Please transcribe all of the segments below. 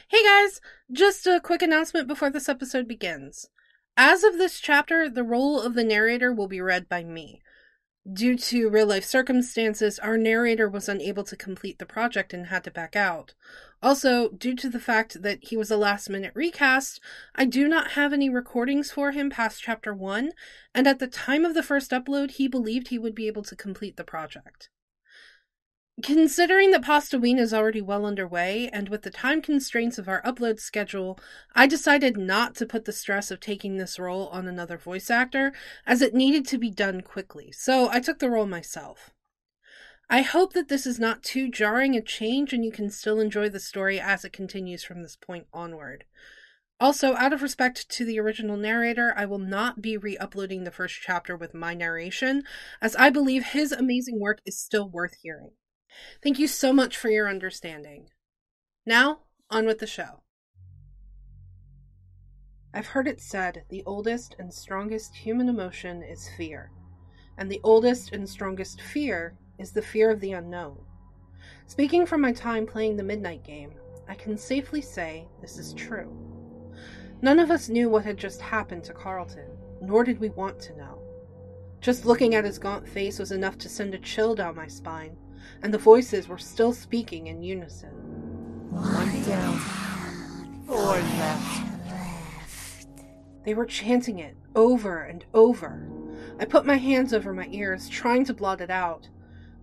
Hey guys, just a quick announcement before this episode begins. As of this chapter, the role of the narrator will be read by me. Due to real-life circumstances, our narrator was unable to complete the project and had to back out. Also, due to the fact that he was a last-minute recast, I do not have any recordings for him past Chapter 1, and at the time of the first upload, he believed he would be able to complete the project. Considering that Pastaween is already well underway, and with the time constraints of our upload schedule, I decided not to put the stress of taking this role on another voice actor, as it needed to be done quickly, so I took the role myself. I hope that this is not too jarring a change and you can still enjoy the story as it continues from this point onward. Also, out of respect to the original narrator, I will not be re-uploading the first chapter with my narration, as I believe his amazing work is still worth hearing. Thank you so much for your understanding. Now, on with the show. I've heard it said the oldest and strongest human emotion is fear, and the oldest and strongest fear is the fear of the unknown. Speaking from my time playing the Midnight Game, I can safely say this is true. None of us knew what had just happened to Carlton, nor did we want to know. Just looking at his gaunt face was enough to send a chill down my spine, and the voices were still speaking in unison. 1 down, 4 left. They were chanting it over and over. I put my hands over my ears, trying to blot it out.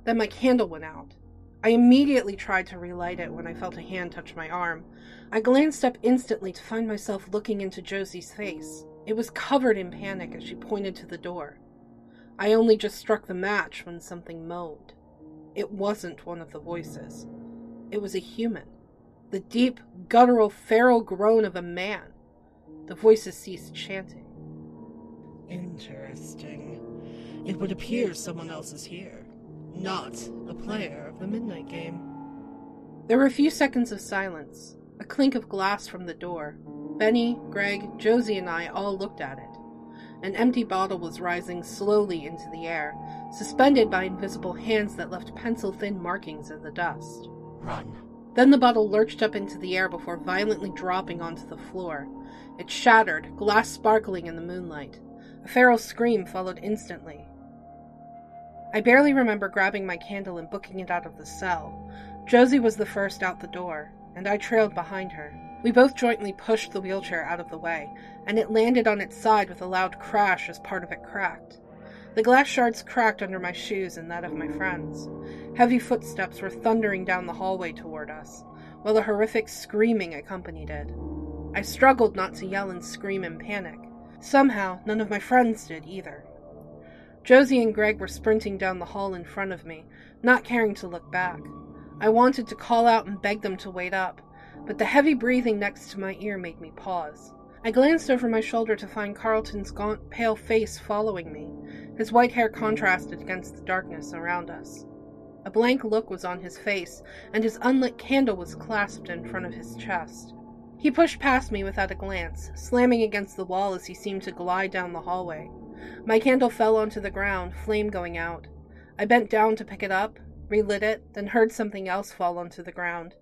Then my candle went out. I immediately tried to relight it when I felt a hand touch my arm. I glanced up instantly to find myself looking into Josie's face. It was covered in panic as she pointed to the door. I only just struck the match when something moaned. It wasn't one of the voices. It was a human. The deep, guttural, feral groan of a man. The voices ceased chanting. Interesting. It would appear someone else is here, not a player of the Midnight Game. There were a few seconds of silence, a clink of glass from the door. Benny, Greg, Josie, and I all looked at it. An empty bottle was rising slowly into the air, suspended by invisible hands that left pencil-thin markings in the dust. Run. Then the bottle lurched up into the air before violently dropping onto the floor. It shattered, glass sparkling in the moonlight. A feral scream followed instantly. I barely remember grabbing my candle and booking it out of the cell. Josie was the first out the door, and I trailed behind her. We both jointly pushed the wheelchair out of the way, and it landed on its side with a loud crash as part of it cracked. The glass shards cracked under my shoes and that of my friends. Heavy footsteps were thundering down the hallway toward us, while a horrific screaming accompanied it. I struggled not to yell and scream in panic. Somehow, none of my friends did either. Josie and Greg were sprinting down the hall in front of me, not caring to look back. I wanted to call out and beg them to wait up, but the heavy breathing next to my ear made me pause. I glanced over my shoulder to find Carlton's gaunt, pale face following me. His white hair contrasted against the darkness around us. A blank look was on his face, and his unlit candle was clasped in front of his chest. He pushed past me without a glance, slamming against the wall as he seemed to glide down the hallway. My candle fell onto the ground, flame going out. I bent down to pick it up, relit it, then heard something else fall onto the ground.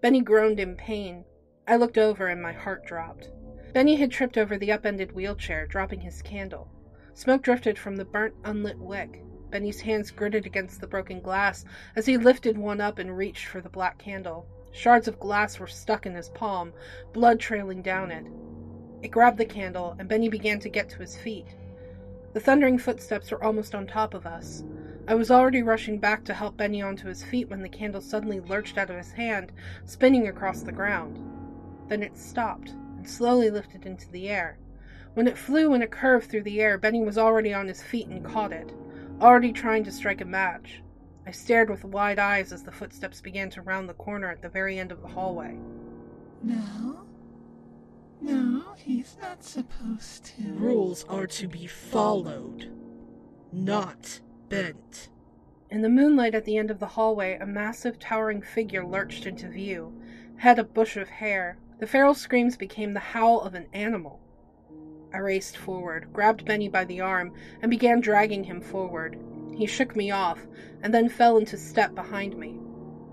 Benny groaned in pain. I looked over and my heart dropped. Benny had tripped over the upended wheelchair, dropping his candle. Smoke drifted from the burnt, unlit wick. Benny's hands gritted against the broken glass as he lifted one up and reached for the black candle. Shards of glass were stuck in his palm, blood trailing down it. It grabbed the candle, and Benny began to get to his feet. The thundering footsteps were almost on top of us. I was already rushing back to help Benny onto his feet when the candle suddenly lurched out of his hand, spinning across the ground. Then it stopped, and slowly lifted into the air. When it flew in a curve through the air, Benny was already on his feet and caught it, already trying to strike a match. I stared with wide eyes as the footsteps began to round the corner at the very end of the hallway. No, he's not supposed to. Rules are to be followed, not bent. In the moonlight at the end of the hallway, a massive, towering figure lurched into view, head a bush of hair. The feral screams became the howl of an animal. I raced forward, grabbed Benny by the arm, and began dragging him forward. He shook me off, and then fell into step behind me.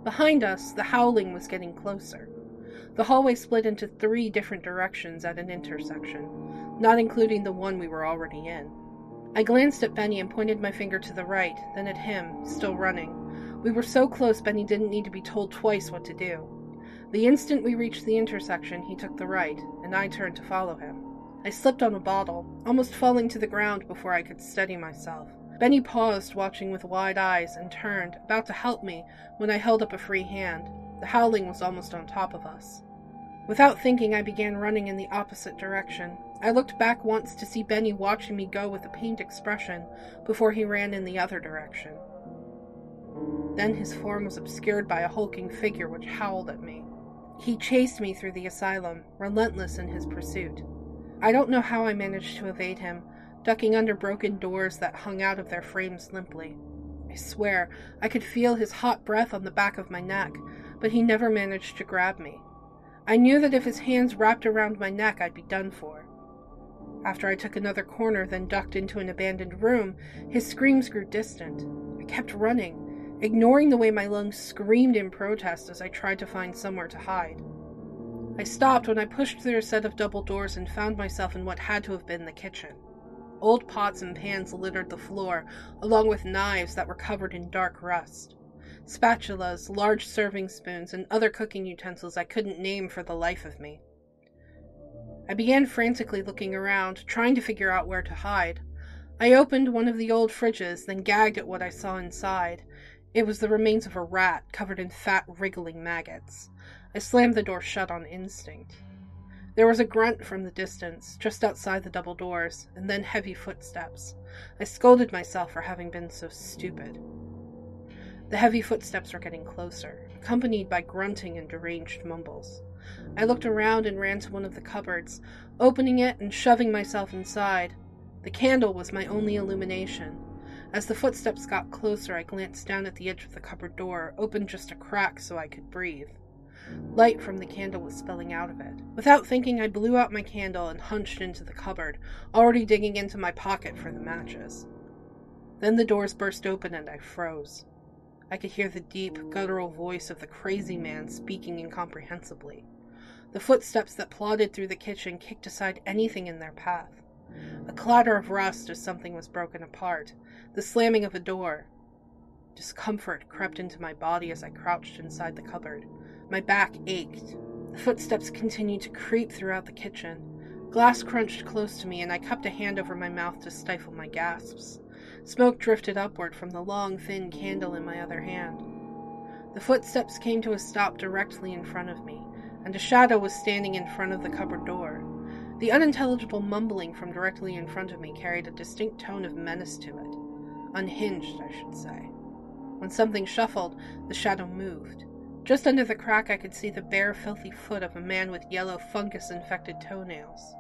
Behind us, the howling was getting closer. The hallway split into 3 different directions at an intersection, not including the one we were already in. I glanced at Benny and pointed my finger to the right, then at him, still running. We were so close Benny didn't need to be told twice what to do. The instant we reached the intersection, he took the right, and I turned to follow him. I slipped on a bottle, almost falling to the ground before I could steady myself. Benny paused, watching with wide eyes, and turned, about to help me, when I held up a free hand. The howling was almost on top of us. Without thinking, I began running in the opposite direction. I looked back once to see Benny watching me go with a pained expression before he ran in the other direction. Then his form was obscured by a hulking figure which howled at me. He chased me through the asylum, relentless in his pursuit. I don't know how I managed to evade him, ducking under broken doors that hung out of their frames limply. I swear, I could feel his hot breath on the back of my neck, but he never managed to grab me. I knew that if his hands wrapped around my neck, I'd be done for. After I took another corner, then ducked into an abandoned room, his screams grew distant. I kept running, ignoring the way my lungs screamed in protest as I tried to find somewhere to hide. I stopped when I pushed through a set of double doors and found myself in what had to have been the kitchen. Old pots and pans littered the floor, along with knives that were covered in dark rust. Spatulas, large serving spoons, and other cooking utensils I couldn't name for the life of me. I began frantically looking around, trying to figure out where to hide. I opened one of the old fridges, then gagged at what I saw inside. It was the remains of a rat, covered in fat, wriggling maggots. I slammed the door shut on instinct. There was a grunt from the distance, just outside the double doors, and then heavy footsteps. I scolded myself for having been so stupid. The heavy footsteps were getting closer, accompanied by grunting and deranged mumbles. I looked around and ran to one of the cupboards, opening it and shoving myself inside. The candle was my only illumination. As the footsteps got closer, I glanced down at the edge of the cupboard door, opened just a crack so I could breathe. Light from the candle was spilling out of it. Without thinking, I blew out my candle and hunched into the cupboard, already digging into my pocket for the matches. Then the doors burst open and I froze. I could hear the deep, guttural voice of the crazy man speaking incomprehensibly. The footsteps that plodded through the kitchen kicked aside anything in their path. A clatter of rust as something was broken apart, the slamming of a door. Discomfort crept into my body as I crouched inside the cupboard. My back ached. The footsteps continued to creep throughout the kitchen. Glass crunched close to me, and I cupped a hand over my mouth to stifle my gasps. Smoke drifted upward from the long, thin candle in my other hand. The footsteps came to a stop directly in front of me, and a shadow was standing in front of the cupboard door. The unintelligible mumbling from directly in front of me carried a distinct tone of menace to it. Unhinged, I should say. When something shuffled, the shadow moved. Just under the crack I could see the bare, filthy foot of a man with yellow, fungus-infected toenails.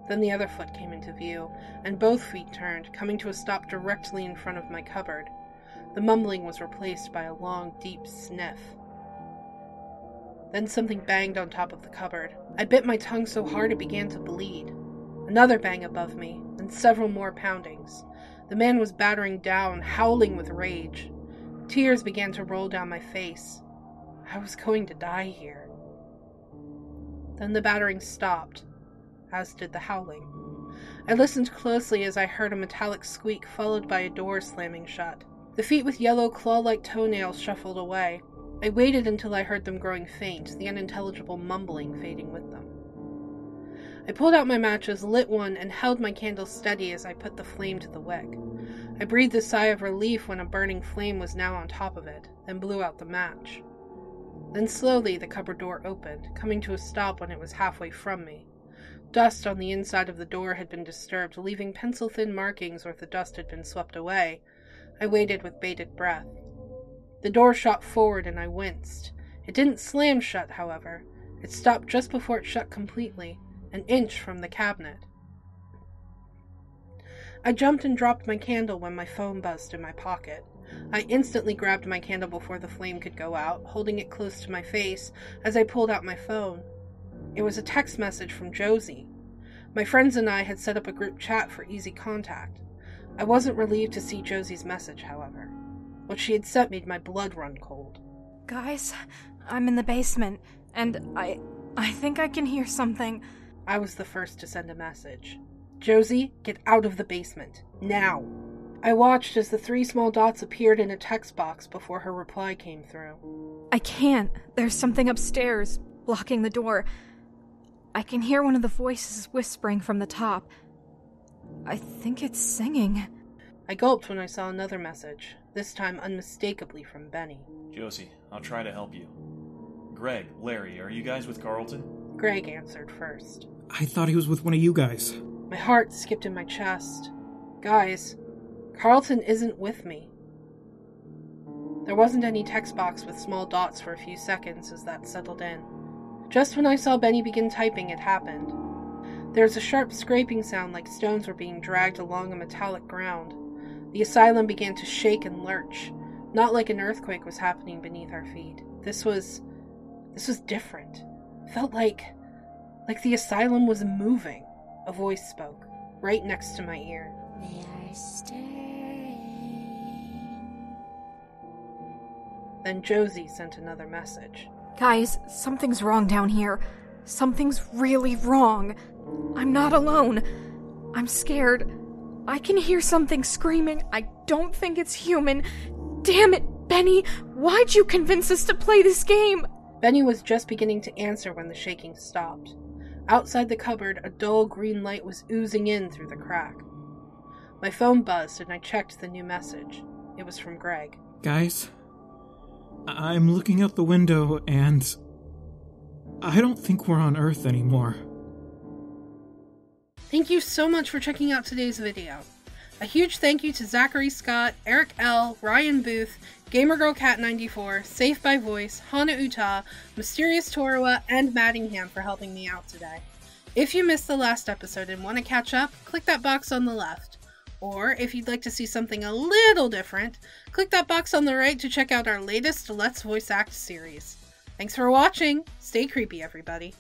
Then the other foot came into view, and both feet turned, coming to a stop directly in front of my cupboard. The mumbling was replaced by a long, deep sniff. Then something banged on top of the cupboard. I bit my tongue so hard it began to bleed. Another bang above me, and several more poundings. The man was battering down, howling with rage. Tears began to roll down my face. I was going to die here. Then the battering stopped, as did the howling. I listened closely as I heard a metallic squeak followed by a door slamming shut. The feet with yellow claw-like toenails shuffled away. I waited until I heard them growing faint, the unintelligible mumbling fading with them. I pulled out my matches, lit one, and held my candle steady as I put the flame to the wick. I breathed a sigh of relief when a burning flame was now on top of it, then blew out the match. Then slowly the cupboard door opened, coming to a stop when it was halfway from me. Dust on the inside of the door had been disturbed, leaving pencil-thin markings where the dust had been swept away. I waited with bated breath. The door shot forward and I winced. It didn't slam shut, however. It stopped just before it shut completely, an inch from the cabinet. I jumped and dropped my candle when my phone buzzed in my pocket. I instantly grabbed my candle before the flame could go out, holding it close to my face as I pulled out my phone. It was a text message from Josie. My friends and I had set up a group chat for easy contact. I wasn't relieved to see Josie's message, however. What she had sent made my blood run cold. Guys, I'm in the basement. and I think I can hear something. I was the first to send a message. Josie, get out of the basement. Now! I watched as the 3 small dots appeared in a text box before her reply came through. I can't. There's something upstairs, blocking the door. I can hear one of the voices whispering from the top. I think it's singing. I gulped when I saw another message, this time unmistakably from Benny. Josie, I'll try to help you. Greg, Larry, are you guys with Carlton? Greg answered first. I thought he was with one of you guys. My heart skipped in my chest. Guys, Carlton isn't with me. There wasn't any text box with small dots for a few seconds as that settled in. Just when I saw Benny begin typing, it happened. There was a sharp scraping sound like stones were being dragged along a metallic ground. The asylum began to shake and lurch, not like an earthquake was happening beneath our feet. This was different. Felt like the asylum was moving. A voice spoke, right next to my ear. They are stirring. Then Josie sent another message. Guys, something's wrong down here. Something's really wrong. I'm not alone. I'm scared. I can hear something screaming. I don't think it's human. Damn it, Benny! Why'd you convince us to play this game? Benny was just beginning to answer when the shaking stopped. Outside the cupboard, a dull green light was oozing in through the crack. My phone buzzed and I checked the new message. It was from Greg. Guys, I'm looking out the window and I don't think we're on Earth anymore. Thank you so much for checking out today's video. A huge thank you to Zachary Scott, Eric L., Ryan Booth, GamerGirlCat94, Safe by Voice, Hana Uta, Mysterious Torua, and Mattingham for helping me out today. If you missed the last episode and want to catch up, click that box on the left. Or, if you'd like to see something a little different, click that box on the right to check out our latest Let's Voice Act series. Thanks for watching! Stay creepy, everybody.